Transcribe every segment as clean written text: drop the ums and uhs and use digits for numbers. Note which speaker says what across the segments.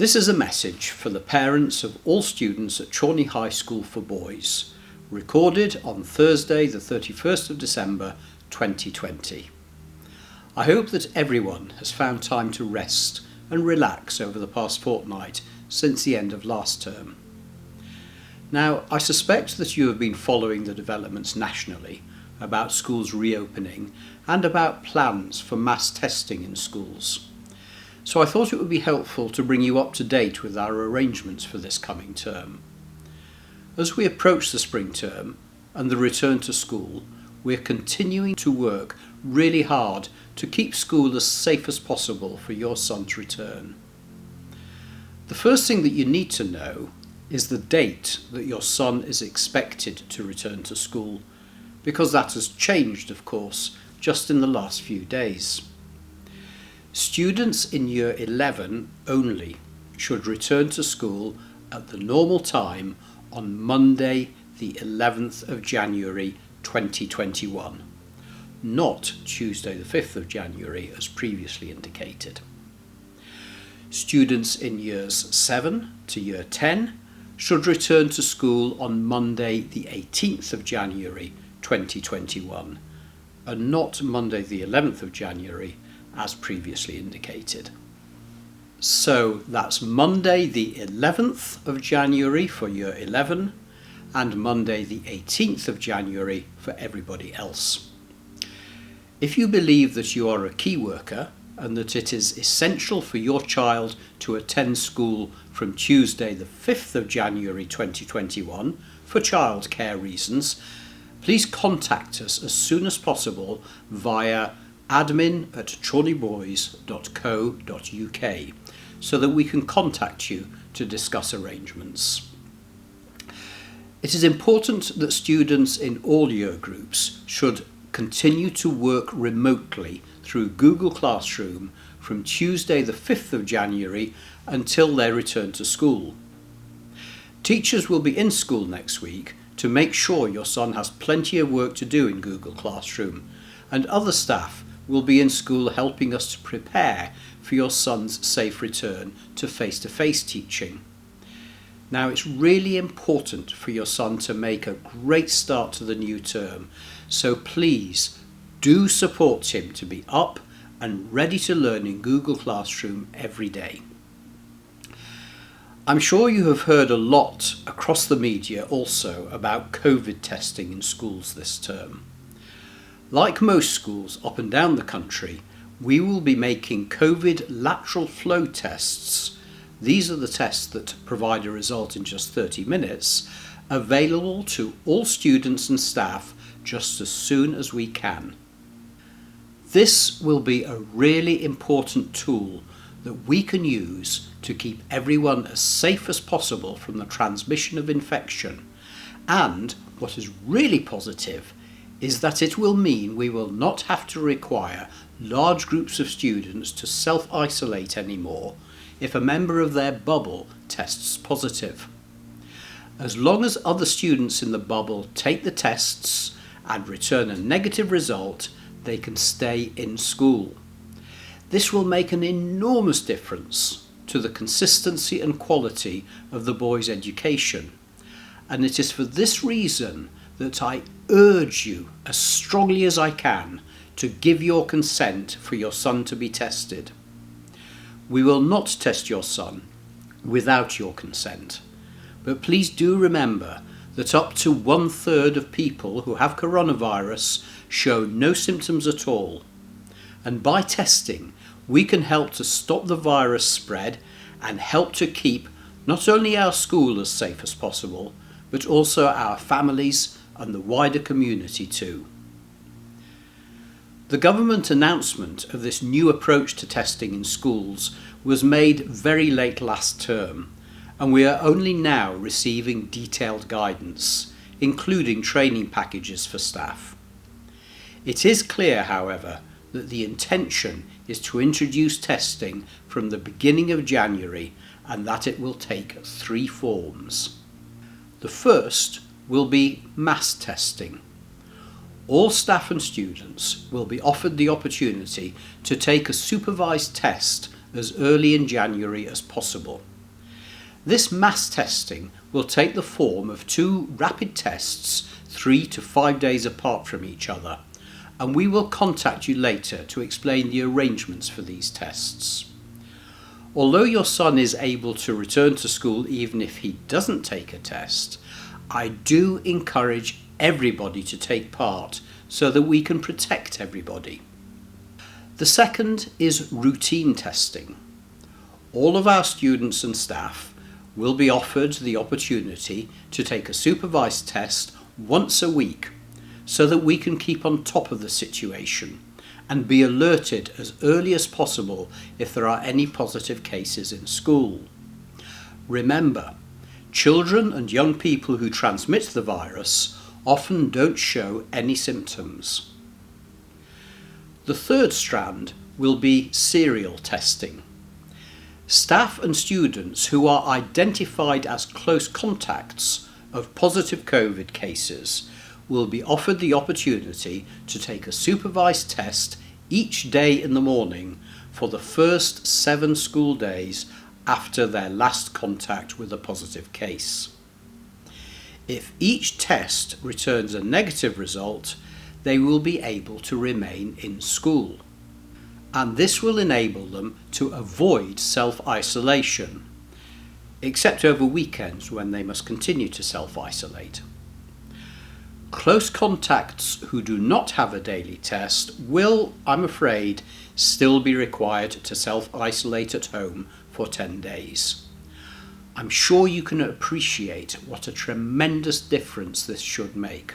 Speaker 1: This is a message for the parents of all students at Challney High School for Boys, recorded on Thursday the 31st of December 2020. I hope that everyone has found time to rest and relax over the past fortnight since the end of last term. Now, I suspect that you have been following the developments nationally about schools reopening and about plans for mass testing in schools. So I thought it would be helpful to bring you up to date with our arrangements for this coming term. As we approach the spring term and the return to school, we're continuing to work really hard to keep school as safe as possible for your son's return. The first thing that you need to know is the date that your son is expected to return to school, because that has changed, of course, just in the last few days. Students in Year 11 only should return to school at the normal time on Monday the 11th of January 2021, not Tuesday the 5th of January as previously indicated. Students in Years 7 to Year 10 should return to school on Monday the 18th of January 2021 and not Monday the 11th of January as previously indicated. So that's Monday the 11th of January for Year 11 and Monday the 18th of January for everybody else. If you believe that you are a key worker and that it is essential for your child to attend school from Tuesday the 5th of January 2021 for childcare reasons, please contact us as soon as possible via admin@challneyboys.co.uk so that we can contact you to discuss arrangements. It is important that students in all year groups should continue to work remotely through Google Classroom from Tuesday the 5th of January until their return to school. Teachers will be in school next week to make sure your son has plenty of work to do in Google Classroom, and other staff will be in school helping us to prepare for your son's safe return to face-to-face teaching. Now, it's really important for your son to make a great start to the new term, so please do support him to be up and ready to learn in Google Classroom every day. I'm sure you have heard a lot across the media also about COVID testing in schools this term. Like most schools up and down the country, we will be making COVID lateral flow tests. These are the tests that provide a result in just 30 minutes, available to all students and staff just as soon as we can. This will be a really important tool that we can use to keep everyone as safe as possible from the transmission of infection. And what is really positive is that it will mean we will not have to require large groups of students to self-isolate anymore if a member of their bubble tests positive. As long as other students in the bubble take the tests and return a negative result, they can stay in school. This will make an enormous difference to the consistency and quality of the boys' education, and it is for this reason that I urge you as strongly as I can to give your consent for your son to be tested. We will not test your son without your consent, but please do remember that up to 1/3 of people who have coronavirus show no symptoms at all, and by testing we can help to stop the virus spread and help to keep not only our school as safe as possible, but also our families and the wider community too. The government announcement of this new approach to testing in schools was made very late last term, and we are only now receiving detailed guidance, including training packages for staff. It is clear, however, that the intention is to introduce testing from the beginning of January and that it will take 3 forms. The first will be mass testing. All staff and students will be offered the opportunity to take a supervised test as early in January as possible. This mass testing will take the form of 2 rapid tests 3 to 5 days apart from each other, and we will contact you later to explain the arrangements for these tests. Although your son is able to return to school even if he doesn't take a test, I do encourage everybody to take part so that we can protect everybody. The second is routine testing. All of our students and staff will be offered the opportunity to take a supervised test once a week so that we can keep on top of the situation and be alerted as early as possible if there are any positive cases in school. Remember, children and young people who transmit the virus often don't show any symptoms. The third strand will be serial testing. Staff and students who are identified as close contacts of positive COVID cases will be offered the opportunity to take a supervised test each day in the morning for the first 7 school days after their last contact with a positive case. If each test returns a negative result, they will be able to remain in school, and this will enable them to avoid self-isolation, except over weekends when they must continue to self-isolate. Close contacts who do not have a daily test will, I'm afraid, still be required to self-isolate at home for 10 days. I'm sure you can appreciate what a tremendous difference this should make.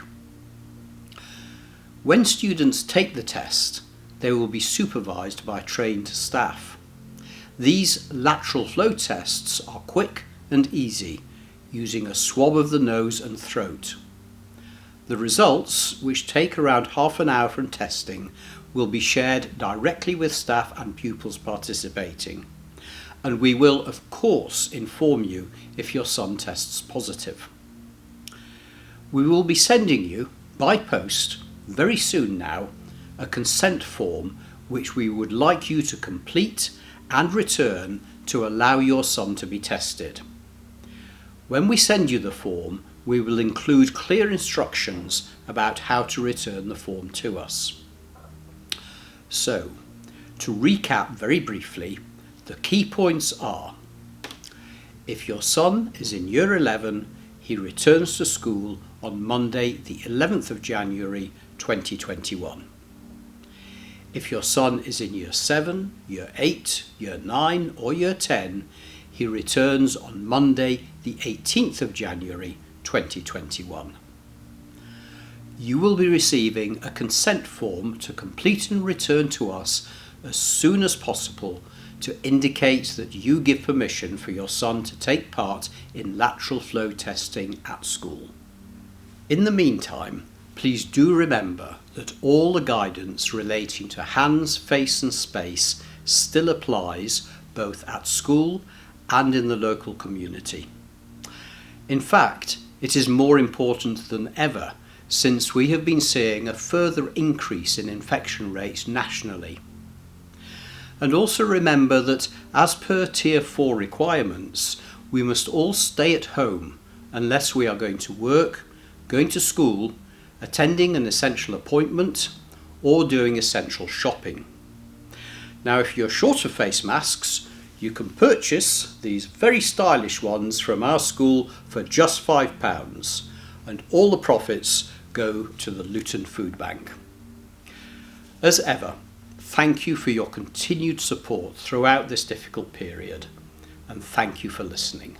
Speaker 1: When students take the test, they will be supervised by trained staff. These lateral flow tests are quick and easy, using a swab of the nose and throat. The results, which take around half an hour from testing, will be shared directly with staff and pupils participating. And we will, of course, inform you if your son tests positive. We will be sending you, by post, very soon now, a consent form which we would like you to complete and return to allow your son to be tested. When we send you the form, we will include clear instructions about how to return the form to us. So, to recap very briefly, the key points are: if your son is in Year 11, he returns to school on Monday the 11th of January 2021. If your son is in Year 7, Year 8, Year 9 or Year 10, he returns on Monday the 18th of January 2021. You will be receiving a consent form to complete and return to us as soon as possible to indicate that you give permission for your son to take part in lateral flow testing at school. In the meantime, please do remember that all the guidance relating to hands, face and space still applies both at school and in the local community. In fact, it is more important than ever since we have been seeing a further increase in infection rates nationally. And also remember that as per Tier 4 requirements, we must all stay at home unless we are going to work, going to school, attending an essential appointment, or doing essential shopping. Now, if you're short of face masks, you can purchase these very stylish ones from our school for just £5, and all the profits go to the Luton Food Bank. As ever, thank you for your continued support throughout this difficult period, and thank you for listening.